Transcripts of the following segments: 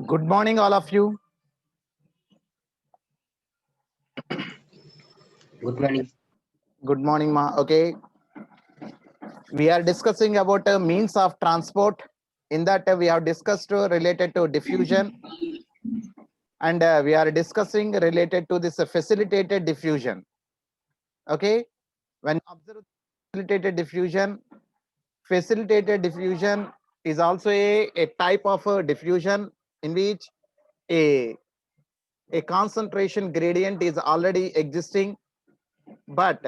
Good morning, all of you. Good morning. Good morning, ma. Okay, we are discussing about means of transport. In that, we have discussed related to diffusion, and we are discussing related to this facilitated diffusion. Okay, when observe facilitated diffusion is also a type of diffusion in which a a concentration gradient is already existing, but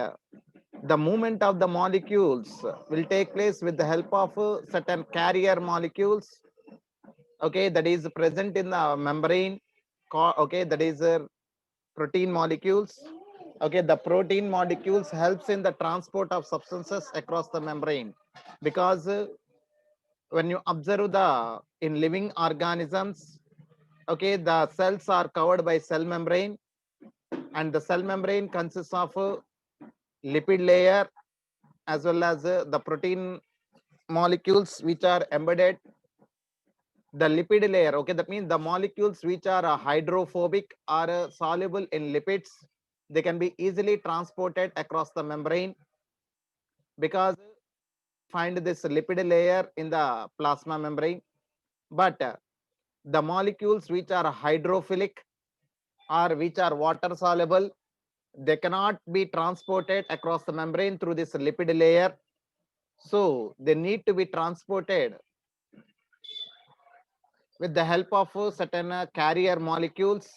the movement of the molecules will take place with the help of certain carrier molecules, okay, that is present in the membrane. Okay, that is protein molecules. Okay, the protein molecules helps in the transport of substances across the membrane, because when you observe the in living organisms, okay, the cells are covered by cell membrane, and the cell membrane consists of lipid layer as well as the protein molecules which are embedded the lipid layer. Okay, that means the molecules which are hydrophobic are soluble in lipids. They can be easily transported across the membrane, because find this lipid layer in the plasma membrane. But the molecules which are hydrophilic or which are water soluble, they cannot be transported across the membrane through this lipid layer. So they need to be transported with the help of certain carrier molecules,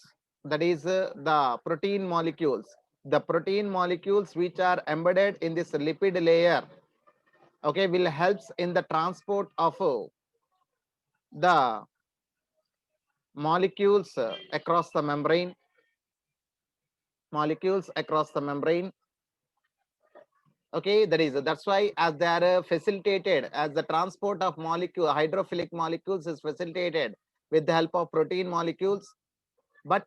that is the protein molecules. The protein molecules which are embedded in this lipid layer, okay, will helps in the transport of the molecules across the membrane. Molecules across the membrane. Okay, that's why as they are facilitated, as the transport of molecule hydrophilic molecules is facilitated with the help of protein molecules, but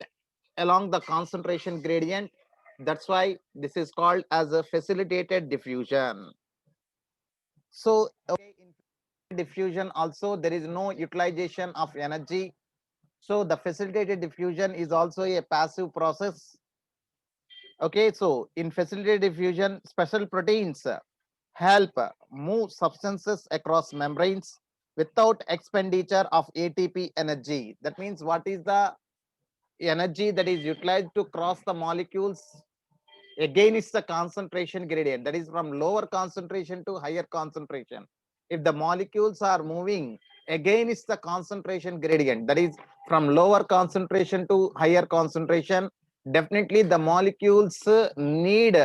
along the concentration gradient. That's why this is called as a facilitated diffusion. So okay, in diffusion also there is no utilization of energy. So the facilitated diffusion is also a passive process. Okay, so in facilitated diffusion, special proteins help move substances across membranes without expenditure of ATP energy. That means what is the energy that is utilized to cross the molecules? Again, it's the concentration gradient, that is from lower concentration to higher concentration. If the molecules are moving, again it's the concentration gradient, that is from lower concentration to higher concentration. Definitely the molecules need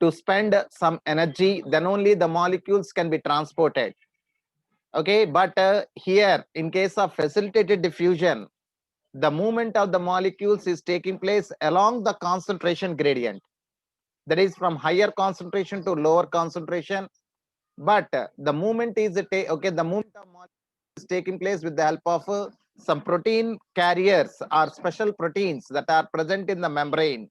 to spend some energy, then only the molecules can be transported. Okay, but here in case of facilitated diffusion, the movement of the molecules is taking place along the concentration gradient, that is from higher concentration to lower concentration. But the movement is okay, the movement of molecules is taking place with the help of some protein carriers or special proteins that are present in the membrane,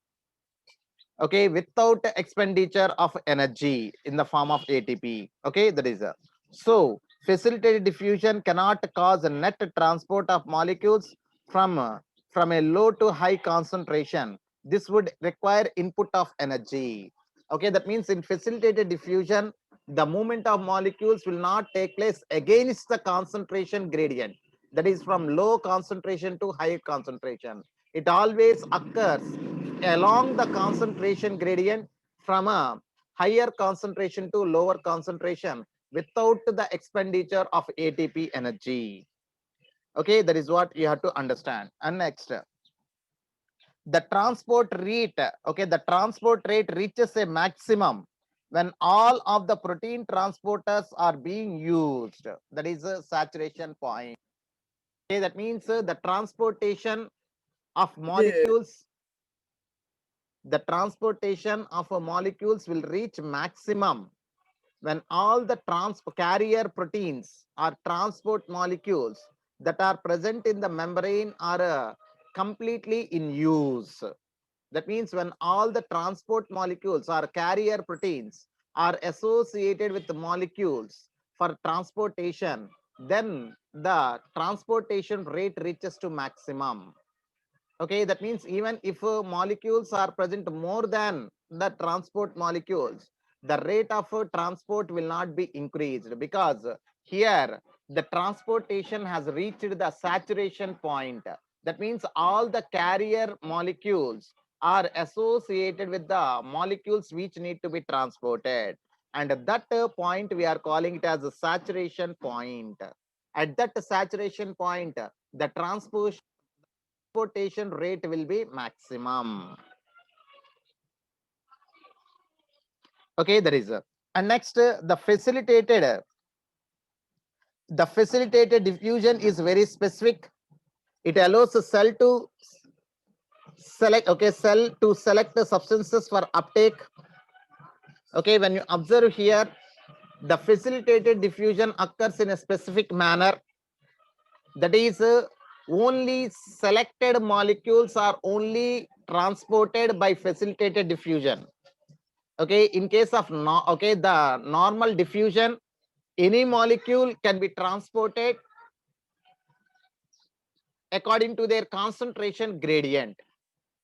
okay, without expenditure of energy in the form of ATP. Okay, that is so facilitated diffusion cannot cause a net transport of molecules from a low to high concentration. This would require input of energy. Okay, that means in facilitated diffusion, the movement of molecules will not take place against the concentration gradient, that is from low concentration to high concentration. It always occurs along the concentration gradient from a higher concentration to lower concentration without the expenditure of ATP energy. Okay, that is what you have to understand. And next, the transport rate. Okay, the transport rate reaches a maximum when all of the protein transporters are being used. That is a saturation point. Okay, that means the transportation of molecules, the transportation of molecules will reach maximum when all the carrier proteins or transport molecules that are present in the membrane are completely in use. That means when all the transport molecules or carrier proteins are associated with the molecules for transportation, then the transportation rate reaches to maximum. Okay, that means even if molecules are present more than the transport molecules, the rate of transport will not be increased, because here the transportation has reached the saturation point. That means all the carrier molecules are associated with the molecules which need to be transported. And at that point, we are calling it as a saturation point. At that saturation point, the transportation rate will be maximum. Okay, there is a, and next the facilitated diffusion is very specific. It allows a cell to select the substances for uptake. Okay, when you observe here, the facilitated diffusion occurs in a specific manner. That is, only selected molecules are only transported by facilitated diffusion. Okay, in case of the normal diffusion, any molecule can be transported according to their concentration gradient,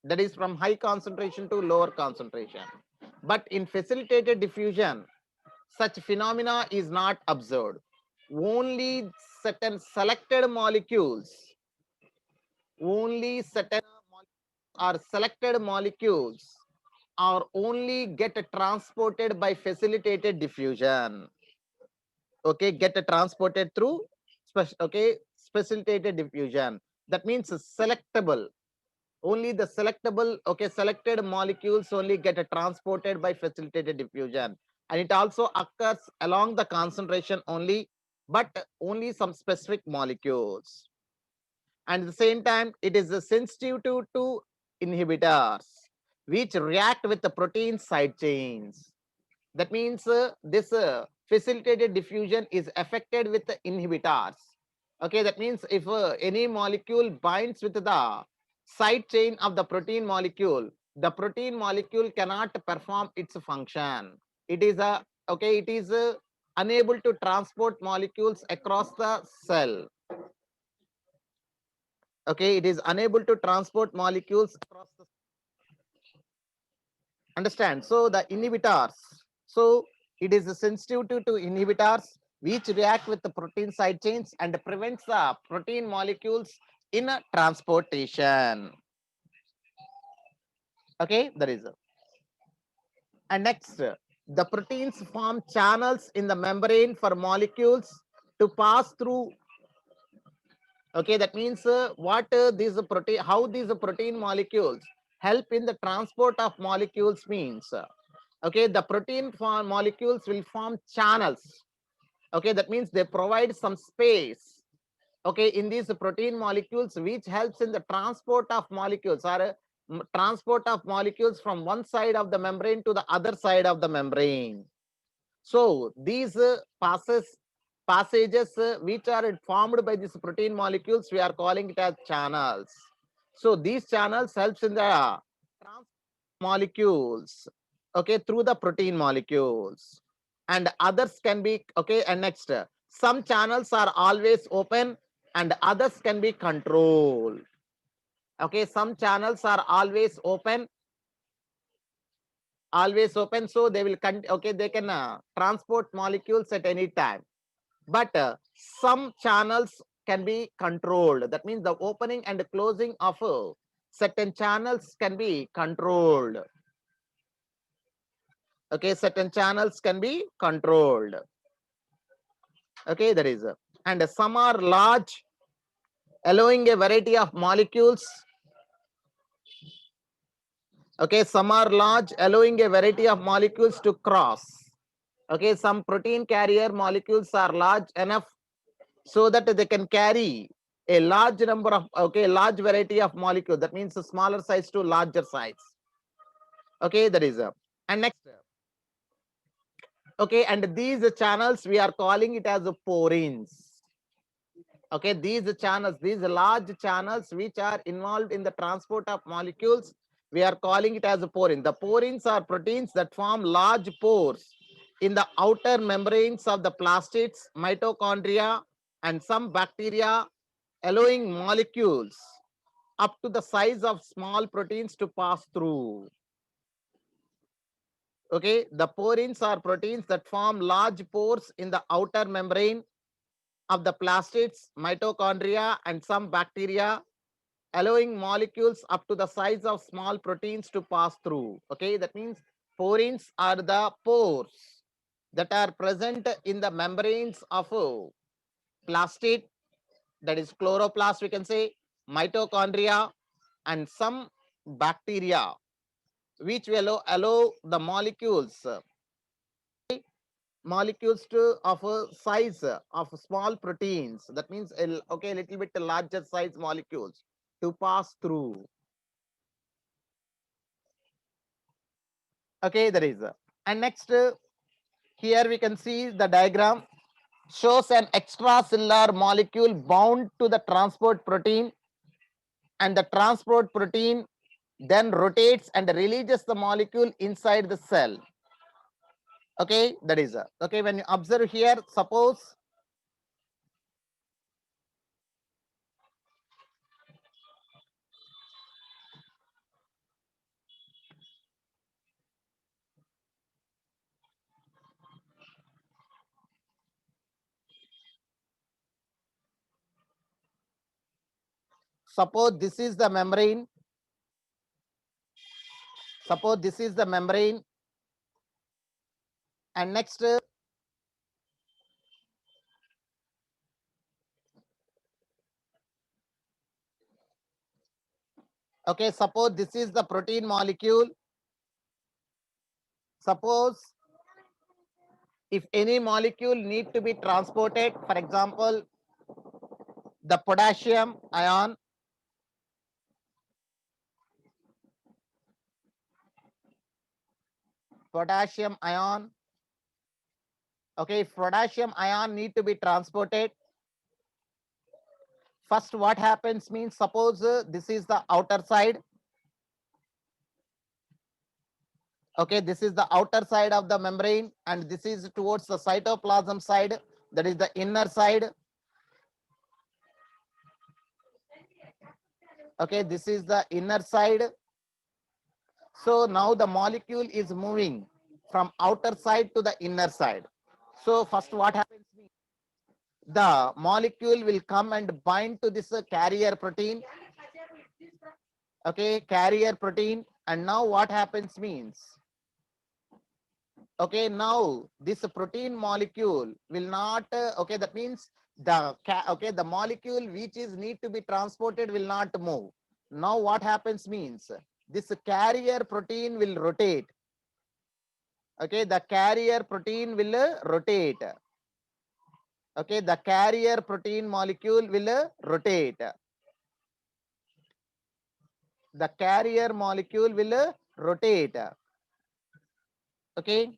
that is from high concentration to lower concentration. But in facilitated diffusion, such phenomena is not observed. Only certain selected molecules, only certain or selected molecules are only get transported by facilitated diffusion. Okay, get transported through facilitated diffusion. That means selectable, only the selected molecules only get transported by facilitated diffusion, and it also occurs along the concentration only, but only some specific molecules. And at the same time, it is sensitive to inhibitors which react with the protein side chains. That means this facilitated diffusion is affected with the inhibitors. Okay, that means if any molecule binds with the side chain of the protein molecule cannot perform its function. It is unable to transport molecules across the cell. Okay, it is unable to transport molecules across the, understand? So the inhibitors, so it is sensitive to inhibitors which react with the protein side chains and prevents the protein molecules in a transportation. Okay, there is a, and next, the proteins form channels in the membrane for molecules to pass through. Okay, that means what these protein, how these protein molecules help in the transport of molecules means, okay, the protein form molecules will form channels. Okay, that means they provide some space, okay, in these protein molecules, which helps in the transport of molecules, or transport of molecules from one side of the membrane to the other side of the membrane. So these passages which are formed by these protein molecules, we are calling it as channels. So these channels helps in the molecules, okay, through the protein molecules, and others can be, okay, and next, some channels are always open and others can be controlled. Okay, some channels are always open, so they will okay, they can transport molecules at any time. But some channels can be controlled. That means the opening and closing of certain channels can be controlled. Okay, certain channels can be controlled. Okay, there is a, and some are large, allowing a variety of molecules. Okay, some are large, allowing a variety of molecules to cross. Okay, some protein carrier molecules are large enough so that they can carry a large number of, okay, large variety of molecules. That means a smaller size to larger size. Okay, there is a, and next, okay, and these channels we are calling it as porins. Okay, these channels, these large channels which are involved in the transport of molecules, we are calling it as porins. The porins are proteins that form large pores in the outer membranes of the plastids, mitochondria, and some bacteria, allowing molecules up to the size of small proteins to pass through. Okay, the porins are proteins that form large pores in the outer membrane of the plastids, mitochondria, and some bacteria, allowing molecules up to the size of small proteins to pass through. Okay, that means porins are the pores that are present in the membranes of a plastid, that is chloroplast, we can say, mitochondria, and some bacteria, which will allow the molecules to of a size of small proteins, that means okay, a little bit larger size molecules to pass through. Okay, there is and next here we can see the diagram shows an extracellular molecule bound to the transport protein, and the transport protein then rotates and releases the molecule inside the cell. Okay, that is okay. When you observe here, suppose this is the membrane. Suppose this is the membrane, and next okay, suppose this is the protein molecule. Suppose if any molecule need to be transported, for example, the potassium ion, okay, if potassium ion need to be transported, first what happens means, suppose this is the outer side. Okay, this is the outer side of the membrane, and this is towards the cytoplasm side, that is the inner side. Okay, this is the inner side. So now the molecule is moving from outer side to the inner side. So first what happens, the molecule will come and bind to this carrier protein. Okay, carrier protein, and now what happens means, okay, now this protein molecule will not okay, that means the molecule which is need to be transported will not move. Now what happens means, this carrier protein will rotate. Okay, the carrier protein will rotate. Okay, the carrier protein molecule will rotate. The carrier molecule will rotate. Okay,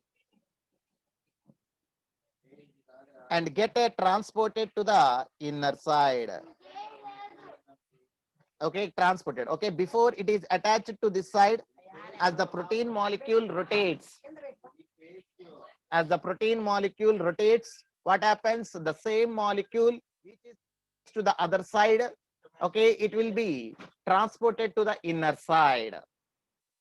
and get transported to the inner side. Okay, transported. Okay, before it is attached to this side, as the protein molecule rotates, what happens, the same molecule which is to the other side, okay, it will be transported to the inner side.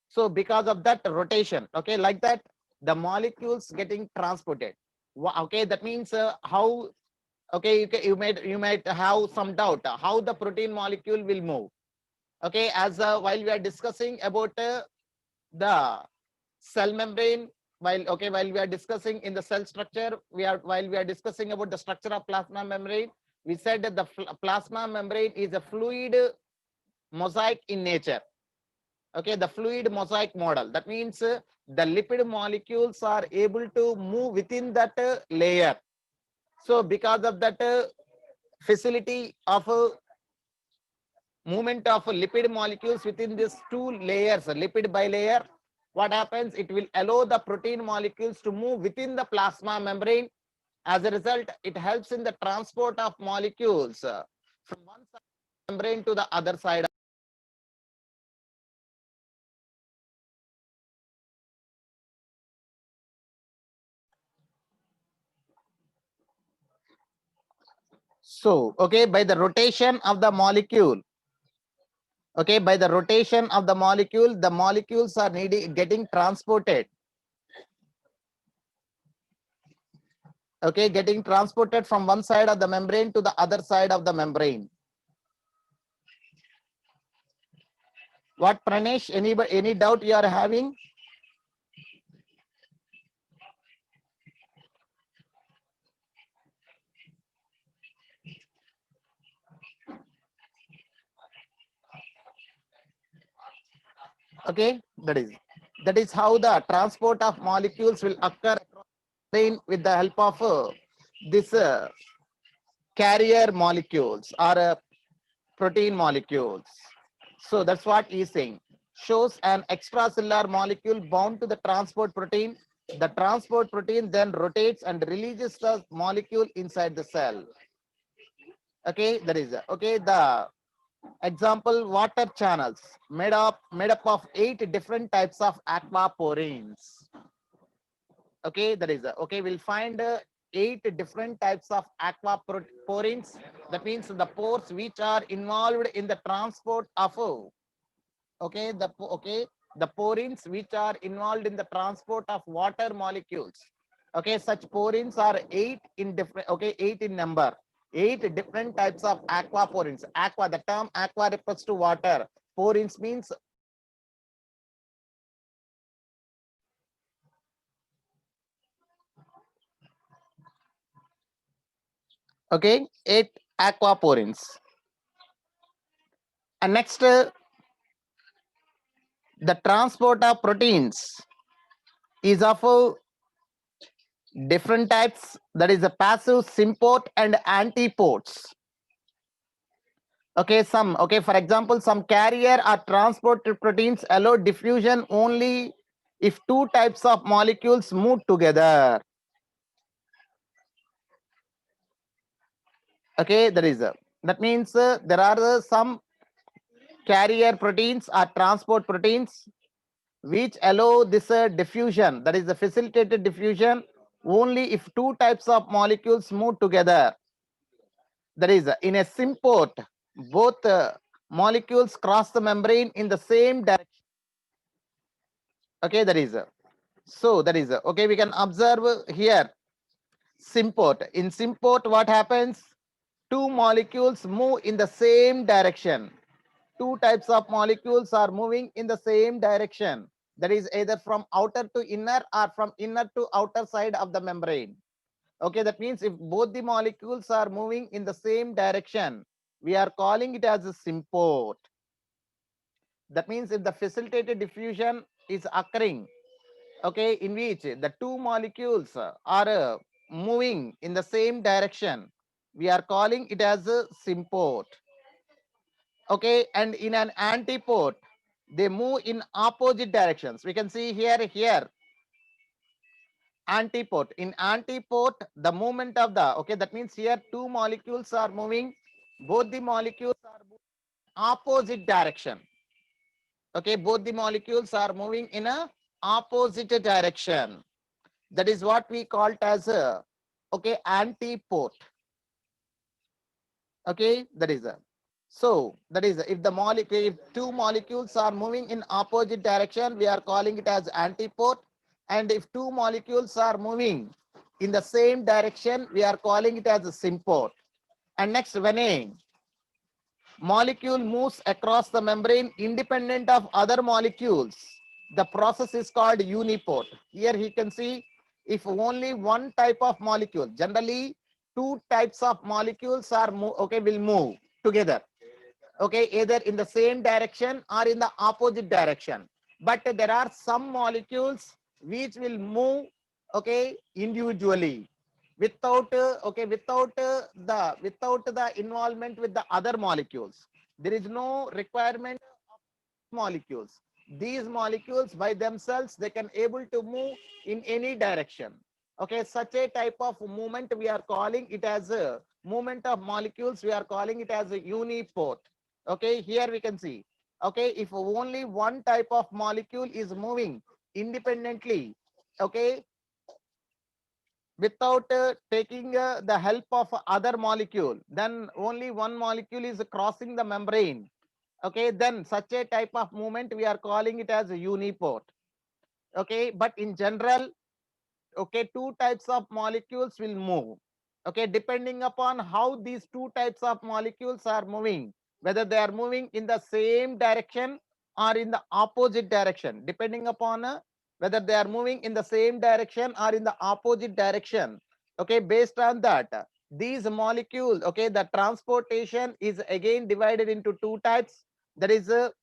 So because of that rotation, okay, like that, the molecules getting transported. Okay, that means how, okay, you might have some doubt how the protein molecule will move. Okay, as while we are discussing about the cell membrane, while we are discussing in the cell structure, while we are discussing about the structure of plasma membrane, we said that the plasma membrane is a fluid mosaic in nature. Okay, the fluid mosaic model, that means the lipid molecules are able to move within that layer. So because of that facility of movement of lipid molecules within these two layers, lipid bilayer, what happens, it will allow the protein molecules to move within the plasma membrane. As a result, it helps in the transport of molecules from one side of the membrane to the other side. So, okay, by the rotation of the molecule, okay, by the rotation of the molecules are getting transported. Okay, getting transported from one side of the membrane to the other side of the membrane. What, Pranesh? Any doubt you are having? Okay, that is how the transport of molecules will occur with the help of this carrier molecules or protein molecules. So that's what he's saying. Shows an extracellular molecule bound to the transport protein. The transport protein then rotates and releases the molecule inside the cell. Okay, that is okay. The example, water channels made up of 8 different types of aquaporins. Okay, that is okay. We'll find 8 different types of aquaporins. That means the pores which are involved in the transport of okay the porins which are involved in the transport of water molecules. Okay, such porins are 8 in different, okay, 8 in number. 8 different types of aquaporins. Aqua, the term aqua refers to water. Porins means, okay, 8 aquaporins. And next, the transport of proteins is of different types. That is a passive symport and antiports. Okay, for example, some carrier or transport proteins allow diffusion only if 2 types of molecules move together. Okay, that means there are some carrier proteins or transport proteins which allow this diffusion, that is the facilitated diffusion, only if 2 types of molecules move together. That is in a symport, both molecules cross the membrane in the same direction. Okay, okay, we can observe here symport. In symport, what happens? 2 molecules move in the same direction. 2 types of molecules are moving in the same direction. That is either from outer to inner or from inner to outer side of the membrane. Okay, that means if both the molecules are moving in the same direction, we are calling it as a symport. That means if the facilitated diffusion is occurring, okay, in which the 2 molecules are moving in the same direction, we are calling it as a symport. Okay, and in an antiport, they move in opposite directions. We can see here antiport. In antiport, the movement of the, okay, that means here 2 molecules are moving, both the molecules are moving opposite direction. Okay, both the molecules are moving in a opposite direction. That is what we called as a, okay, antiport. Okay, that is a, so that is if the molecule, if 2 molecules are moving in opposite direction, we are calling it as antiport. And if 2 molecules are moving in the same direction, we are calling it as a symport. And next, when a molecule moves across the membrane independent of other molecules, the process is called uniport. Here you can see if only one type of molecule, generally 2 types of molecules are will move together. Okay, either in the same direction or in the opposite direction. But there are some molecules which will move, okay, individually without without the involvement with the other molecules. There is no requirement of molecules. These molecules by themselves, they can able to move in any direction. Okay, such a type of movement we are calling it as a movement of molecules, we are calling it as a uniport. Okay, here we can see, okay, if only one type of molecule is moving independently, okay, without taking the help of other molecule, then only one molecule is crossing the membrane. Okay, then such a type of movement we are calling it as a uniport. Okay, but in general, okay, two types of molecules will move. Okay, depending upon how these two types of molecules are moving, whether they are moving in the same direction or in the opposite direction, depending upon whether they are moving in the same direction or in the opposite direction. Okay, based on that, these molecules, okay, the transportation is again divided into two types. There is a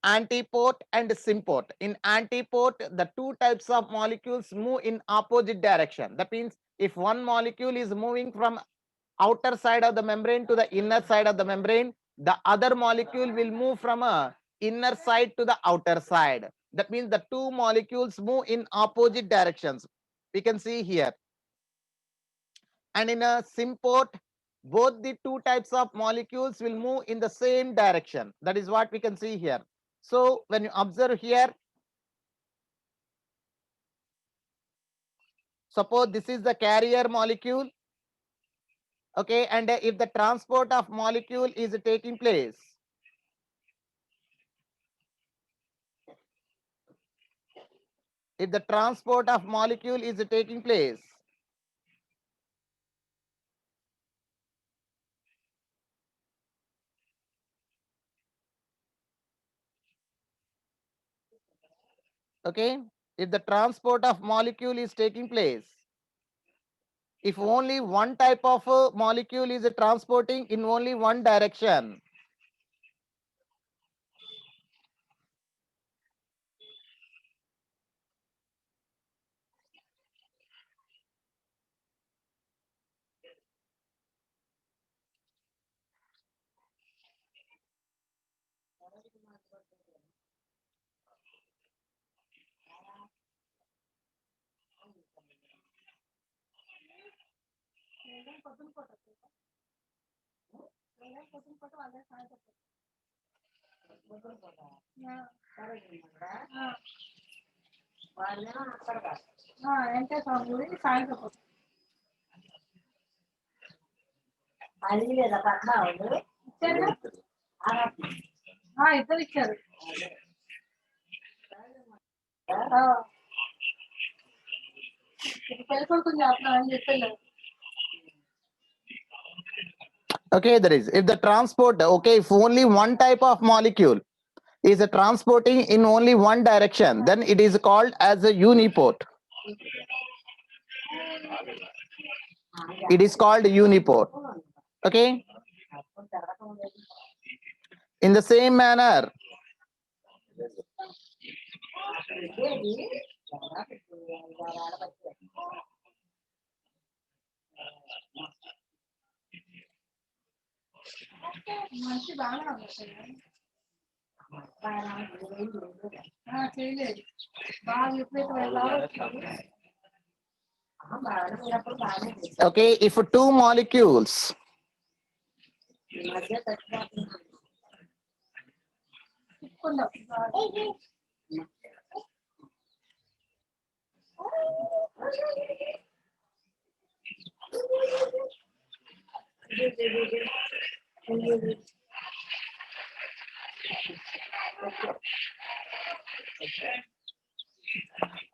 antiport and symport. In antiport, the two types of molecules move in opposite direction. That means if one molecule is moving from outer side of the membrane to the inner side of the membrane, the other molecule will move from a inner side to the outer side. That means the two molecules move in opposite directions. We can see here. And in a symport, both the two types of molecules will move in the same direction. That is what we can see here. So when you observe here, suppose this is the carrier molecule. Okay, and if the transport of molecule is taking place, if the transport of molecule is taking place, okay, if the transport of molecule is taking place, if only one type of molecule is transporting in only one direction, ఇద్దరు ఇచ్చారు. పెళ్ళికొడుకుని చెప్తాను అని చెప్పాను. okay, there is, if the transport, okay, if only one type of molecule is transporting in only one direction, then it is called as a uniport. It is called uniport. Okay, in the same manner, మంచి బాగా చేయలేదు. బాగా విపరీతమైన okay, if two molecules,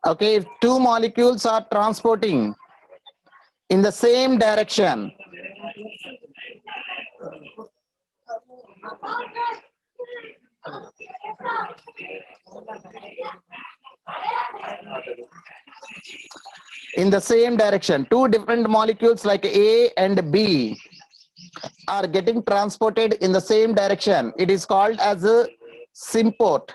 okay, if two molecules are transporting in the same direction, in the same direction, two different molecules like A and B are getting transported in the same direction, it is called as a symport.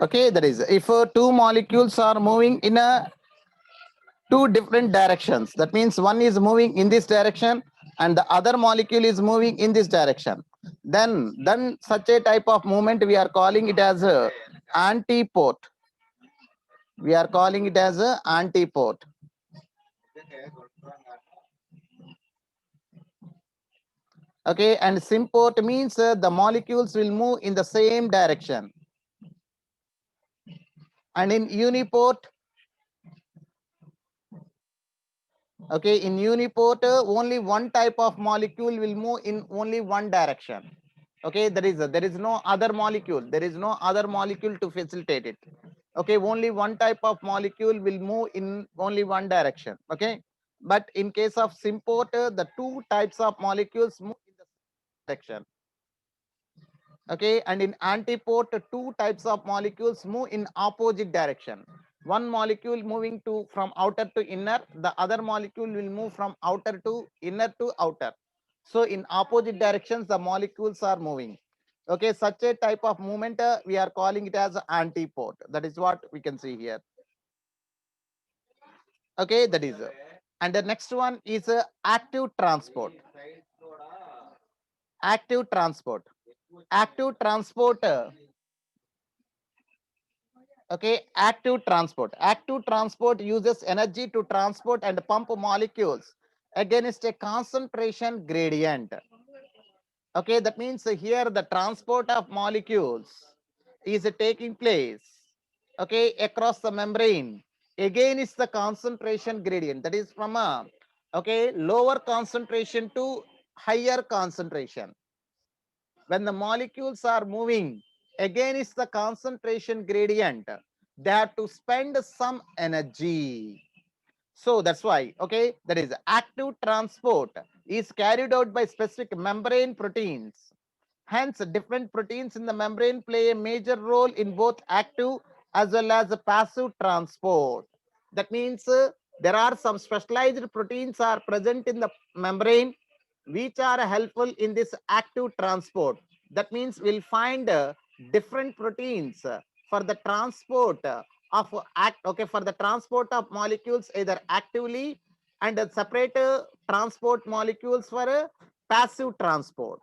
Okay, that is if two molecules are moving in a two different directions, that means one is moving in this direction and the other molecule is moving in this direction, then such a type of movement we are calling it as a antipode. We are calling it as a antipode. Okay, and symport means the molecules will move in the same direction. And in uniport, okay, in uniport, only one type of molecule will move in only one direction. Okay, there is no other molecule. There is no other molecule to facilitate it. Okay, only one type of molecule will move in only one direction. Okay, but in case of symport, the two types of molecules move in the same direction. Okay, and in antipode, two types of molecules move in opposite direction. One molecule moving to from outer to inner, the other molecule will move from outer to inner to outer. So in opposite directions the molecules are moving. Okay, such a type of movement we are calling it as antipode. That is what we can see here. Okay, that is and the next one is active transport. Active transport. Active transport. Okay, active transport uses energy to transport and pump molecules against a concentration gradient. Okay, that means here the transport of molecules is taking place, okay, across the membrane against the concentration gradient, that is from a okay lower concentration to higher concentration. When the molecules are moving against the concentration gradient, they have to spend some energy. So that's why, okay, that is active transport is carried out by specific membrane proteins. Hence, different proteins in the membrane play a major role in both active as well as passive transport. That means there are some specialized proteins are present in the membrane which are helpful in this active transport. That means we'll find different proteins for the transport of for the transport of molecules either actively and separate transport molecules for passive transport.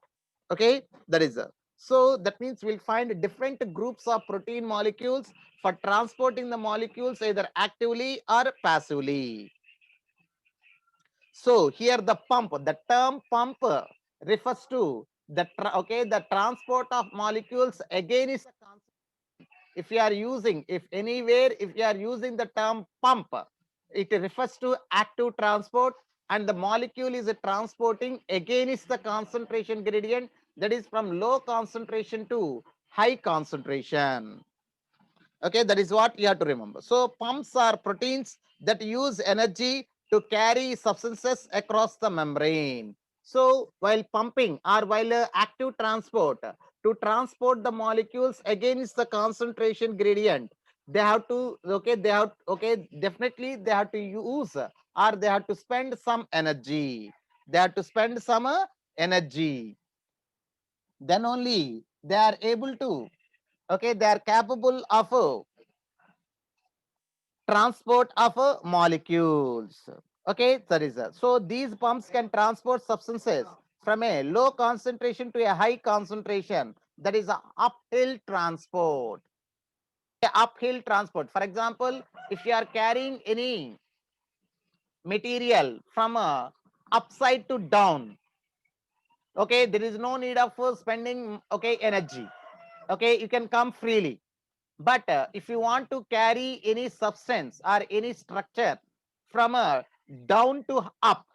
Okay, that is so that means we'll find different groups of protein molecules for transporting the molecules either actively or passively. So here the term pump refers to the the transport of molecules again is a concept. If you are using, if anywhere, if you are using the term pump, it refers to active transport, and the molecule is transporting against the concentration gradient, that is from low concentration to high concentration. Okay, that is what you have to remember. So pumps are proteins that use energy to carry substances across the membrane. So while pumping or while active transport, to transport the molecules against the concentration gradient, they have to definitely they have to use or they have to spend some energy. They have to spend some energy. Then only they are able to, they are capable of transport of molecules. Okay, that is so these pumps can transport substances from a low concentration to a high concentration. That is a uphill transport. Uphill transport. For example, if you are carrying any material from a upside to down, okay, there is no need of spending energy. Okay, you can come freely. But if you want to carry any substance or any structure from a down to up,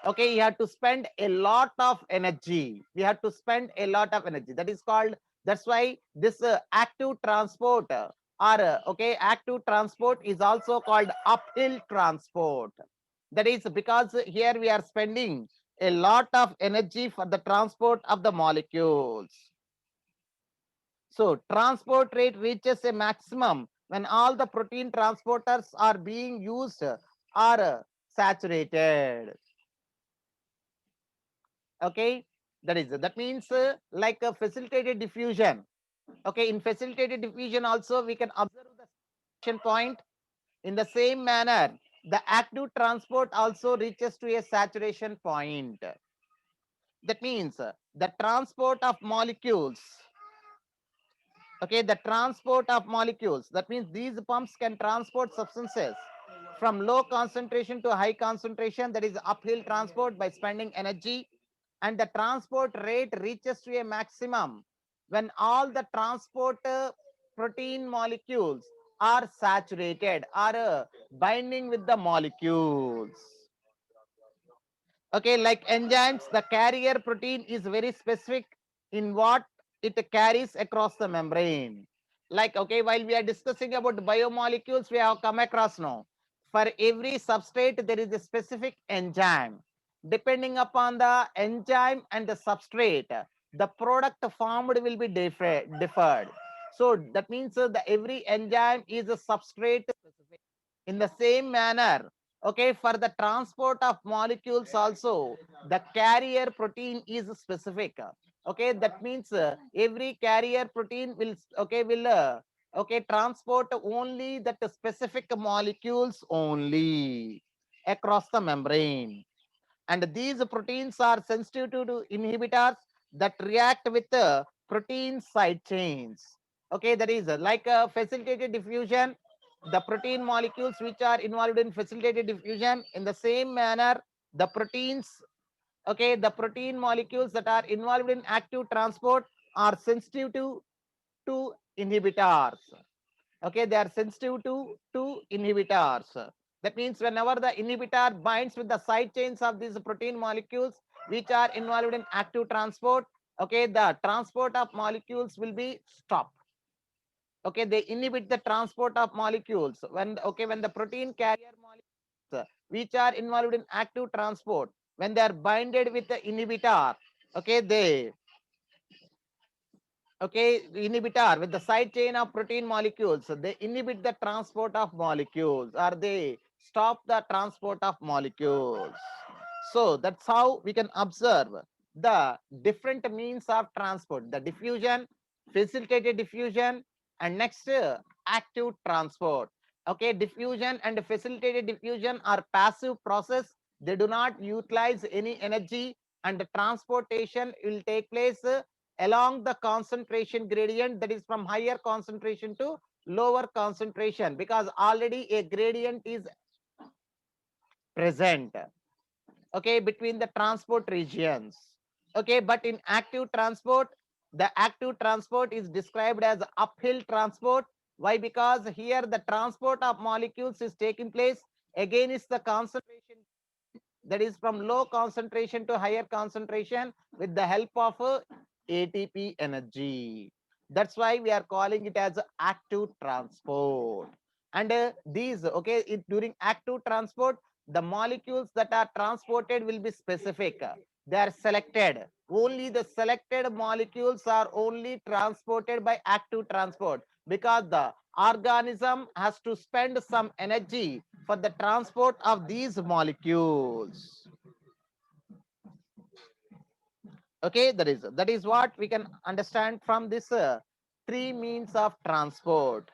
okay, you have to spend a lot of energy. We have to spend a lot of energy. That is called, that's why this active transport active transport is also called uphill transport. That is because here we are spending a lot of energy for the transport of the molecules. So transport rate reaches a maximum when all the protein transporters are being used or saturated. Okay, that means like a facilitated diffusion. Okay, in facilitated diffusion also we can observe the saturation point. In the same manner, the active transport also reaches to a saturation point. That means the transport of molecules. Okay, the transport of molecules. That means these pumps can transport substances from low concentration to high concentration. That is uphill transport by spending energy. And the transport rate reaches to a maximum when all the transport protein molecules are saturated, are binding with the molecules. Okay, like enzymes, the carrier protein is very specific in what it carries across the membrane. Like, okay, while we are discussing about biomolecules, we have come across now. For every substrate, there is a specific enzyme. Depending upon the enzyme and the substrate, the product formed will be differed. So that means the every enzyme is a substrate specific. In the same manner, okay, for the transport of molecules also, the carrier protein is specific. Okay, that means every carrier protein will transport only that specific molecules only across the membrane. And these proteins are sensitive to inhibitors that react with protein side chains. Okay, that is like a facilitated diffusion, the protein molecules which are involved in facilitated diffusion. In the same manner, the proteins, okay, the protein molecules that are involved in active transport are sensitive to inhibitors. Okay, they are sensitive to inhibitors. That means whenever the inhibitor binds with the side chains of these protein molecules which are involved in active transport, okay, the transport of molecules will be stopped. Okay, they inhibit the transport of molecules when the protein carrier molecules which are involved in active transport, when they are binded with the inhibitor, okay, the inhibitor with the side chain of protein molecules, they inhibit the transport of molecules, or they stop the transport of molecules. So that's how we can observe the different means of transport: the diffusion, facilitated diffusion, and next active transport. Okay, diffusion and facilitated diffusion are passive process. They do not utilize any energy, and the transportation will take place along the concentration gradient, that is from higher concentration to lower concentration, because already a gradient is present, okay, between the transport regions. Okay, but in active transport, the active transport is described as uphill transport. Why? Because here the transport of molecules is taking place against the concentration, that is from low concentration to higher concentration, with the help of ATP energy. That's why we are calling it as active transport. And during active transport, the molecules that are transported will be specific. They are selected. Only the selected molecules are only transported by active transport, because the organism has to spend some energy for the transport of these molecules. Okay, that is what we can understand from this three means of transport.